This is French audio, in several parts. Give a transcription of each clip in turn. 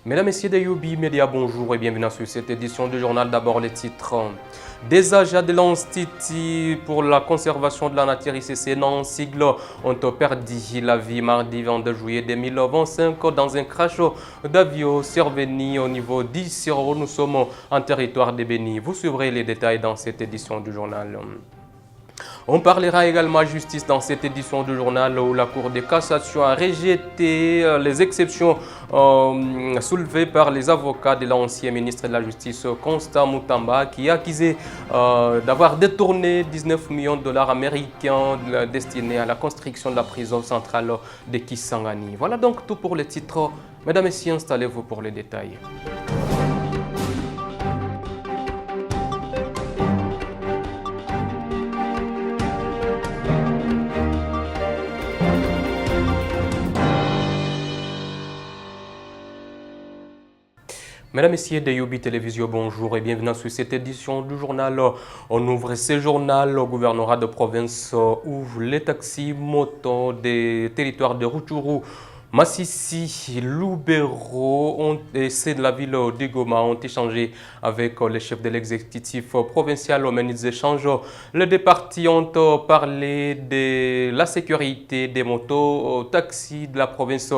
Mesdames, Messieurs de Youbi Media, bonjour et bienvenue sur cette édition du journal. D'abord les titres. Des agents de l'Institut pour la conservation de la nature ICC non sigle ont perdu la vie mardi 22 juillet 2025 dans un crash d'avion survenu au niveau d'Issiro. Nous sommes en territoire de Béni. Vous suivrez les détails dans cette édition du journal. On parlera également justice dans cette édition du journal où la Cour de cassation a rejeté les exceptions soulevées par les avocats de l'ancien ministre de la Justice Constant Mutamba qui est accusé d'avoir détourné 19 millions de dollars américains destinés à la construction de la prison centrale de Kisangani. Voilà donc tout pour les titres. Mesdames et messieurs, installez-vous pour les détails. Mesdames et messieurs de Youbi Télévision, bonjour et bienvenue sur cette édition du journal. On ouvre ce journal au gouvernorat de province ouvre les taxis motos des territoires de Rutshuru, Massissi, Lubero et ceux de la ville de Goma ont échangé avec les chefs de l'exécutif provincial au menu des échanges. Les deux parties ont parlé de la sécurité des motos taxis de la province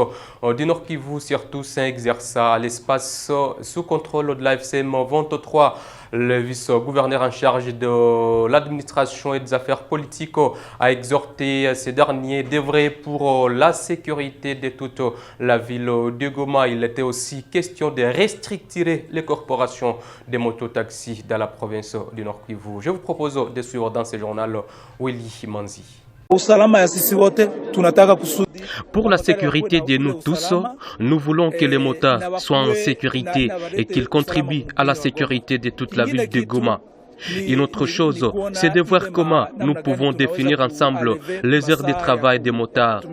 du Nord Kivu, surtout Saint-Exerça, l'espace sous contrôle de la FCM 23. Le vice-gouverneur en charge de l'administration et des affaires politiques a exhorté ces derniers d'œuvrer pour la sécurité de toute la ville de Goma. Il était aussi question de restricter les corporations des mototaxis dans la province du Nord Kivu. Je vous propose de suivre dans ce journal Willy Manzi. Pour la sécurité de nous tous, nous voulons que les motards soient en sécurité et qu'ils contribuent à la sécurité de toute la ville de Goma. Une autre chose, c'est de voir comment nous pouvons définir ensemble les heures de travail des motards.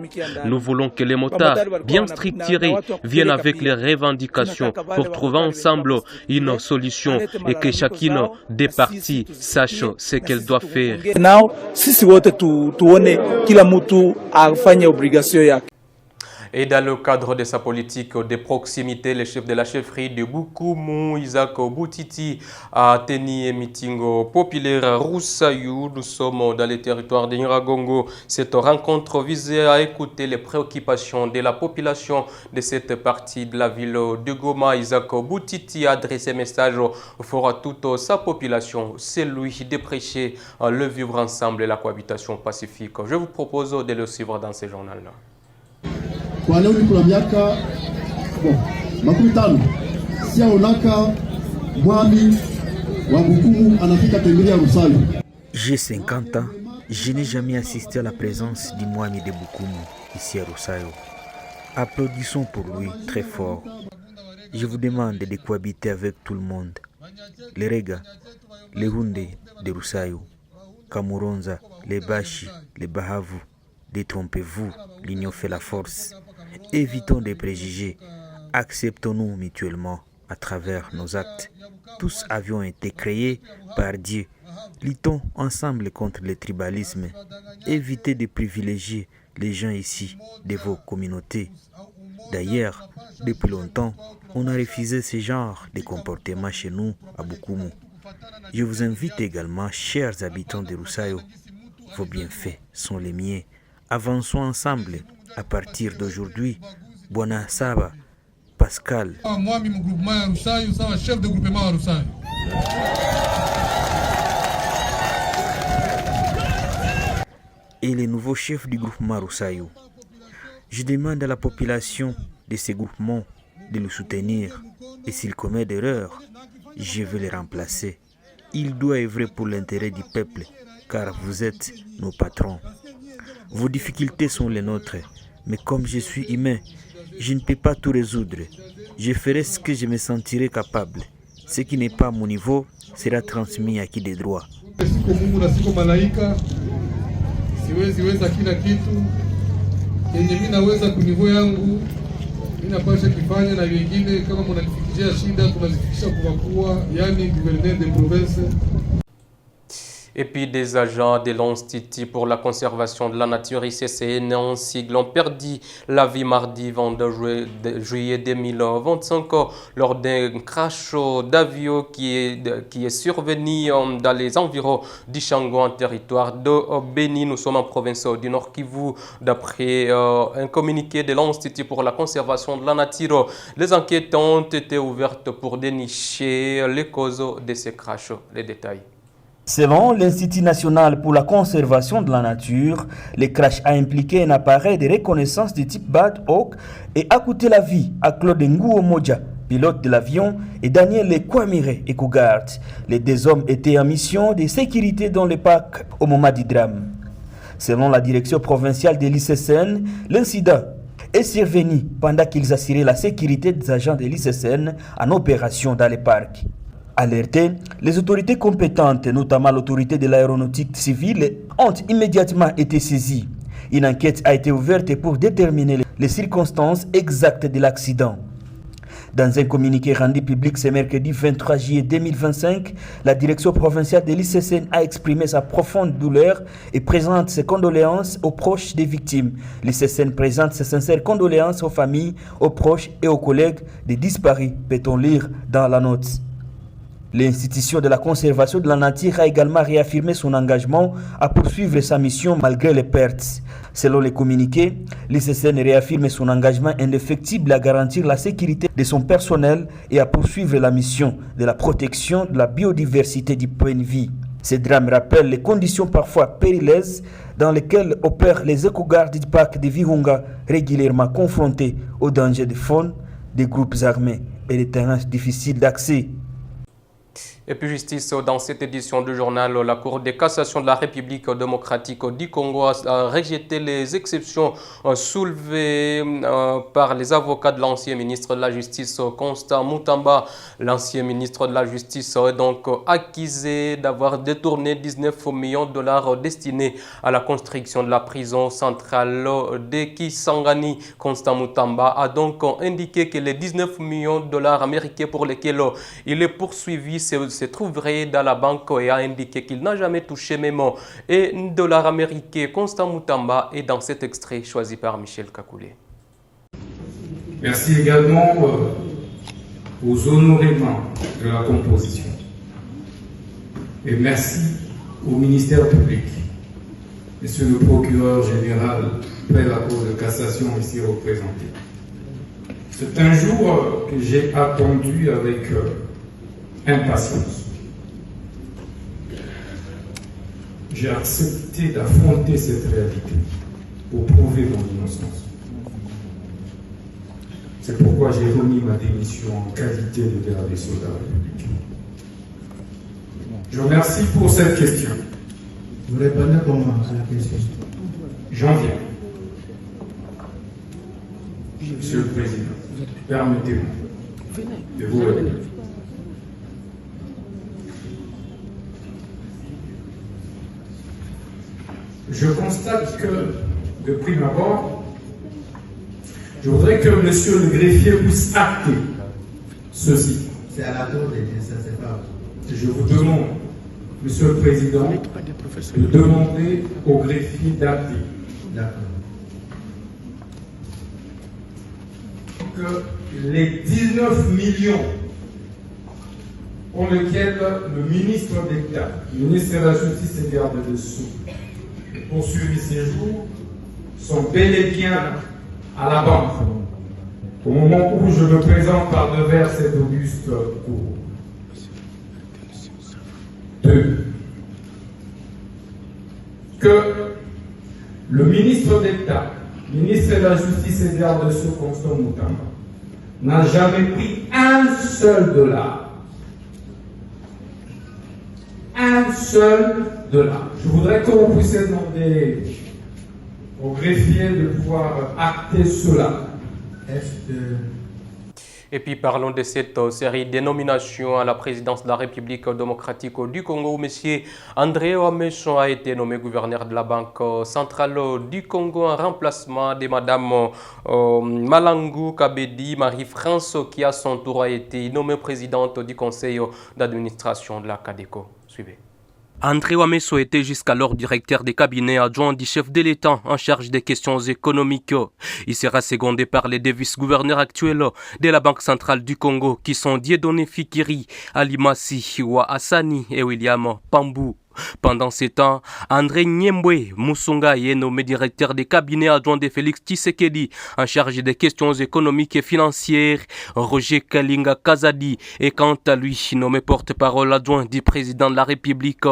Nous voulons que les motards, bien structurés, viennent avec les revendications pour trouver ensemble une solution et que chacune des parties sache ce qu'elle doit faire. Et dans le cadre de sa politique de proximité, le chef de la chefferie de Bukumu, Isaac Boutiti, a tenu un meeting populaire à Roussaïou. Nous sommes dans le territoire de Nyiragongo. Cette rencontre visait à écouter les préoccupations de la population de cette partie de la ville de Goma. Isaac Boutiti a adressé un message pour toute sa population, celui de prêcher le vivre ensemble et la cohabitation pacifique. Je vous propose de le suivre dans ce journal-là. J'ai 50 ans, je n'ai jamais assisté à la présence du Mwami de Bukumu ici à Roussayo. Applaudissons pour lui très fort. Je vous demande de cohabiter avec tout le monde. Les Rega, les Hunde de Roussayo, Kamuronza, les Bashi, les Bahavu. Détrompez-vous, l'union fait la force. Évitons des préjugés. Acceptons-nous mutuellement à travers nos actes. Tous avions été créés par Dieu. Luttons ensemble contre le tribalisme. Évitez de privilégier les gens ici de vos communautés. D'ailleurs, depuis longtemps, on a refusé ce genre de comportement chez nous à Bukumu. Je vous invite également, chers habitants de Roussayo, vos bienfaits sont les miens. Avançons ensemble. À partir d'aujourd'hui, Bwana Saba, Pascal. Et les nouveaux chefs du groupement Roussayo. Je demande à la population de ces groupements de le soutenir. Et s'il commet d'erreurs, je vais les remplacer. Il doit œuvrer pour l'intérêt du peuple, car vous êtes nos patrons. Vos difficultés sont les nôtres, mais comme je suis humain, je ne peux pas tout résoudre. Je ferai ce que je me sentirai capable. Ce qui n'est pas à mon niveau sera transmis à qui des droits. Et puis des agents de l'Institut pour la conservation de la nature ICCN en sigle ont perdu la vie mardi 22 juillet 2025 lors d'un crash d'avion qui est survenu dans les environs d'Ishango en territoire de Béni. Nous sommes en province du Nord Kivu. D'après un communiqué de l'Institut pour la conservation de la nature, les enquêtes ont été ouvertes pour dénicher les causes de ces crashs. Les détails. Selon l'Institut national pour la conservation de la nature, le crash a impliqué un appareil de reconnaissance de type Bad Hawk et a coûté la vie à Claude Nguo Moja, pilote de l'avion, et Daniel Kwamire, éco-garde. Les deux hommes étaient en mission de sécurité dans le parc au moment du drame. Selon la direction provinciale de l'ICCN, l'incident est survenu pendant qu'ils assuraient la sécurité des agents de l'ICCN en opération dans le parc. Alertées, les autorités compétentes, notamment l'autorité de l'aéronautique civile, ont immédiatement été saisies. Une enquête a été ouverte pour déterminer les circonstances exactes de l'accident. Dans un communiqué rendu public ce mercredi 23 juillet 2025, la direction provinciale de l'ICCN a exprimé sa profonde douleur et présente ses condoléances aux proches des victimes. L'ICCN présente ses sincères condoléances aux familles, aux proches et aux collègues des disparus, peut-on lire dans la note. L'institution de la conservation de la nature a également réaffirmé son engagement à poursuivre sa mission malgré les pertes. Selon les communiqués, l'ICCN réaffirme son engagement indéfectible à garantir la sécurité de son personnel et à poursuivre la mission de la protection de la biodiversité du point de vie. Ces drames rappellent les conditions parfois périlleuses dans lesquelles opèrent les éco-gardes du parc de Virunga, régulièrement confrontés aux dangers de faune, des groupes armés et des terrains difficiles d'accès. Et puis justice, dans cette édition du journal, la Cour de cassation de la République démocratique du Congo a rejeté les exceptions soulevées par les avocats de l'ancien ministre de la Justice, Constant Mutamba. L'ancien ministre de la Justice est donc accusé d'avoir détourné 19 millions de dollars destinés à la construction de la prison centrale de Kisangani. Constant Mutamba a donc indiqué que les 19 millions de dollars américains pour lesquels il est poursuivi se trouverait dans la banque et a indiqué qu'il n'a jamais touché même un dollar américain. Constant Mutamba est dans cet extrait choisi par Michel Kakoulé. Merci également aux honoréments de la composition. Et merci au ministère public, monsieur le procureur général près la Cour de cassation ici représenté. C'est un jour que j'ai attendu avec impatience. J'ai accepté d'affronter cette réalité pour prouver mon innocence. C'est pourquoi j'ai remis ma démission en qualité de garde des soldats de la République. Je vous remercie pour cette question. Vous répondez comment à la question? J'en viens. Monsieur le Président, permettez-moi de vous répondre. Je constate que, de prime abord, je voudrais que monsieur le greffier puisse acter ceci. C'est à la Cour de dire ça, c'est pas. Je vous demande, monsieur le Président, de demander au greffier d'acter. D'accord. Que les 19 millions pour lesquels le ministre d'État, le ministre de la Justice et garde dessous, poursuivi ces jours, sont bel et bien à la banque. Au moment où je me présente par devers cette auguste cour. 2. Que le ministre d'État, ministre de la Justice et garde dessous, Constant Mutamba, n'a jamais pris un seul dollar. Un seul dollar. Je voudrais que vous puissiez demander au greffier de pouvoir acter cela. Est-ce que... Et puis parlons de cette série de nominations à la présidence de la République démocratique du Congo où M. André Ouamechon a été nommé gouverneur de la Banque centrale du Congo en remplacement de Mme Malangou Kabedi Marie-France qui à son tour a été nommée présidente du conseil d'administration de la CADECO. Suivez. André Wameso était jusqu'alors directeur des cabinets adjoints du chef de l'État en charge des questions économiques. Il sera secondé par les deux vice-gouverneurs actuels de la Banque centrale du Congo qui sont Dieudonné Fikiri, Alimasi Hassani et William Pambou. Pendant ce temps, André Nyembwe Musunga est nommé directeur des cabinets adjoints de Félix Tshisekedi en charge des questions économiques et financières. Roger Kalinga Kazadi est quant à lui nommé porte-parole adjoint du président de la République.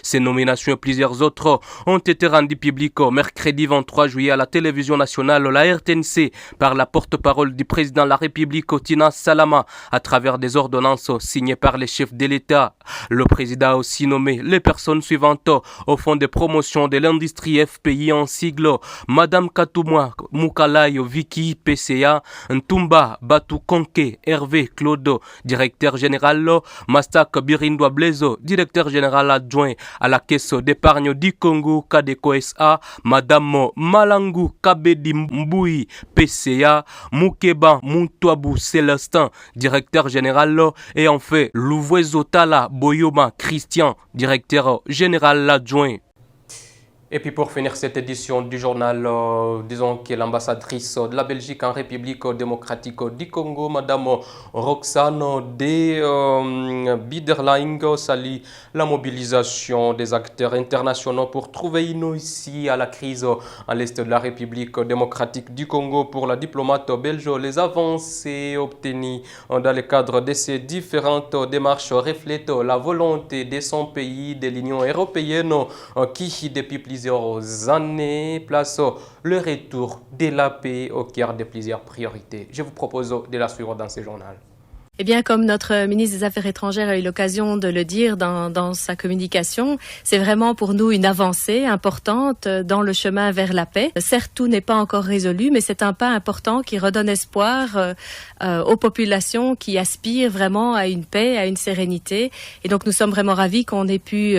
Ces nominations et plusieurs autres ont été rendues publiques mercredi 23 juillet à la télévision nationale, la RTNC, par la porte-parole du président de la République, Tina Salama, à travers des ordonnances signées par les chefs de l'État. Le président a aussi nommé les personnes suivantes au Fonds de promotion de l'industrie FPI en sigle: Madame Katouma Mukalayo Vicky PCA, Ntumba Batu Konke Hervé Claude, directeur général, Mastak Birindwa Blezo, directeur général adjoint à la caisse d'épargne du Congo Kadeko SA, Madame Malangu Kabedi Mboui PCA, Mukeba Muntwabu Célestin, directeur général, et en fait Louvezo Tala Boyoma Christian, directeur général adjoint. Et puis pour finir cette édition du journal, disons que l'ambassadrice de la Belgique en République démocratique du Congo, Madame Roxane de Biederlein, salue la mobilisation des acteurs internationaux pour trouver une issue à la crise à l'est de la République démocratique du Congo. Pour la diplomate belge, les avancées obtenues dans le cadre de ces différentes démarches reflètent la volonté de son pays, de l'Union européenne, qui depuis plusieurs années place le retour de la paix au cœur de plusieurs priorités. Je vous propose de la suivre dans ce journal. Eh bien, comme notre ministre des Affaires étrangères a eu l'occasion de le dire dans sa communication, c'est vraiment pour nous une avancée importante dans le chemin vers la paix. Certes, tout n'est pas encore résolu, mais c'est un pas important qui redonne espoir aux populations qui aspirent vraiment à une paix, à une sérénité. Et donc, nous sommes vraiment ravis qu'on ait pu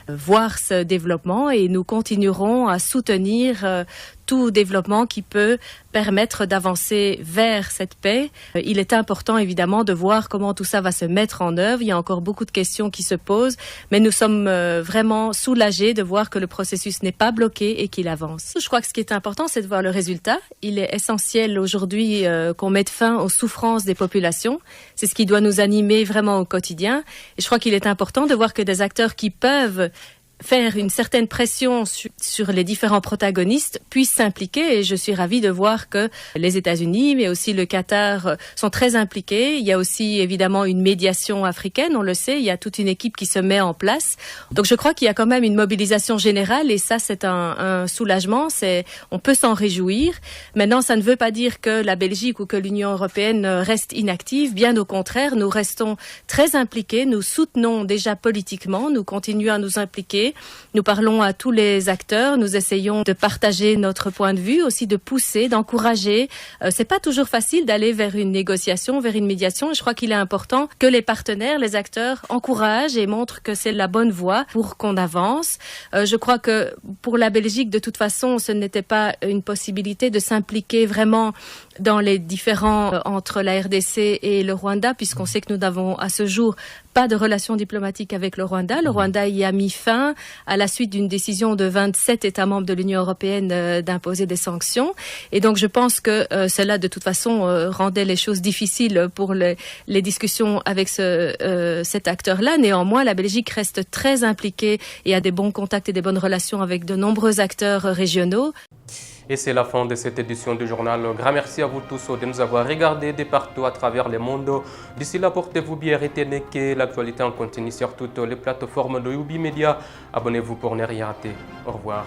voir ce développement et nous continuerons à soutenir tout développement qui peut permettre d'avancer vers cette paix. Il est important évidemment de voir comment tout ça va se mettre en œuvre. Il y a encore beaucoup de questions qui se posent, mais nous sommes vraiment soulagés de voir que le processus n'est pas bloqué et qu'il avance. Je crois que ce qui est important, c'est de voir le résultat. Il est essentiel aujourd'hui qu'on mette fin aux souffrances des populations. C'est ce qui doit nous animer vraiment au quotidien. Et je crois qu'il est important de voir que des acteurs qui peuvent faire une certaine pression sur les différents protagonistes puissent s'impliquer, et je suis ravie de voir que les États-Unis mais aussi le Qatar sont très impliqués. Il y a aussi évidemment une médiation africaine, on le sait, il y a toute une équipe qui se met en place. Donc je crois qu'il y a quand même une mobilisation générale et ça c'est un soulagement, on peut s'en réjouir. Maintenant ça ne veut pas dire que la Belgique ou que l'Union européenne reste inactive, bien au contraire, nous restons très impliqués, nous soutenons déjà politiquement, nous continuons à nous impliquer. Nous parlons à tous les acteurs, nous essayons de partager notre point de vue, aussi de pousser, d'encourager. C'est pas toujours facile d'aller vers une négociation, vers une médiation. Et je crois qu'il est important que les partenaires, les acteurs encouragent et montrent que c'est la bonne voie pour qu'on avance. Je crois que pour la Belgique, de toute façon, ce n'était pas une possibilité de s'impliquer vraiment dans les différends entre la RDC et le Rwanda, puisqu'on sait que nous n'avons à ce jour pas de relations diplomatiques avec le Rwanda. Le Rwanda y a mis fin à la suite d'une décision de 27 États membres de l'Union européenne d'imposer des sanctions. Et donc je pense que cela de toute façon rendait les choses difficiles pour les discussions avec cet acteur-là. Néanmoins, la Belgique reste très impliquée et a des bons contacts et des bonnes relations avec de nombreux acteurs régionaux. Et c'est la fin de cette édition du journal. Grand merci à vous tous de nous avoir regardés de partout à travers le monde. D'ici là, portez-vous bien, retenez que l'actualité en continue sur toutes les plateformes de Youbi Media. Abonnez-vous pour ne rien rater. Au revoir.